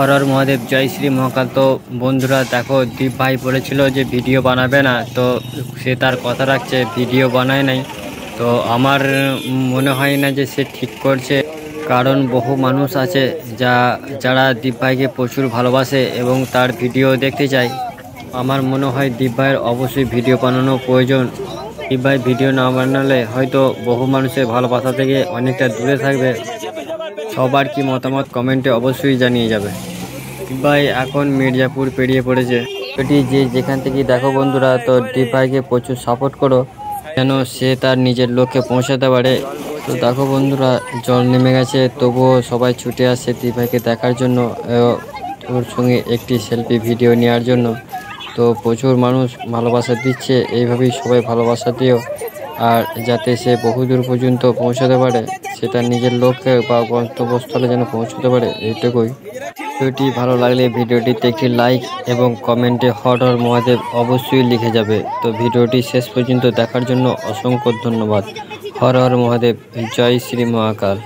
Horror Mahadev, জয় শ্রী মহাকাল। তো বন্ধুরা দেখো, দীপ ভাই বলেছিল যে ভিডিও বানাবে না, তো সে তার কথা রাখছে, ভিডিও বানায় নাই। তো আমার মনে হয় না যে সে ঠিক করছে, কারণ বহু মানুষ আছে যারা দীপ ভাইকে প্রচুর ভালোবাসে এবং তার ভিডিও দেখতে চায়। আমার মনে হয় দীপ ভাইয়ের অবশ্যই ভিডিও বানানো প্রয়োজন। দীপ ভাই ভিডিও না বানালে হয়তো বহু মানুষের ভালোবাসা থেকে অনেকটা দূরে থাকবে। সবার কি মতামত কমেন্টে অবশ্যই জানিয়ে যাবে। দীপ ভাই এখন মির্জাপুর পেরিয়ে পড়েছে। এটি যে যেখান থেকে দেখো বন্ধুরা, তো দীপ ভাইকে প্রচুর সাপোর্ট করো যেন সে তার নিজের লক্ষ্যে পৌঁছাতে পারে। তো দেখো বন্ধুরা, জল নেমে গেছে, তবুও সবাই ছুটে আসছে দীপ ভাইকে দেখার জন্য, ওর সঙ্গে একটি সেলফি ভিডিও নেওয়ার জন্য। তো প্রচুর মানুষ ভালোবাসা দিচ্ছে, এইভাবেই সবাই ভালোবাসা দিও, আর যাতে সে বহুদূর পর্যন্ত পৌঁছাতে পারে, সেটা নিজের লক্ষ্যে বা গন্তব্যস্থলে যেন পৌঁছাতে পারে, এইটুকুই। ভিডিওটি ভালো লাগলে ভিডিওটিতে একটি লাইক এবং কমেন্টে হরর মহাদেব অবশ্যই লিখে যাবে। তো ভিডিওটি শেষ পর্যন্ত দেখার জন্য অসংখ্য ধন্যবাদ। হর হর মহাদেব, জয় শ্রী মহাকাল।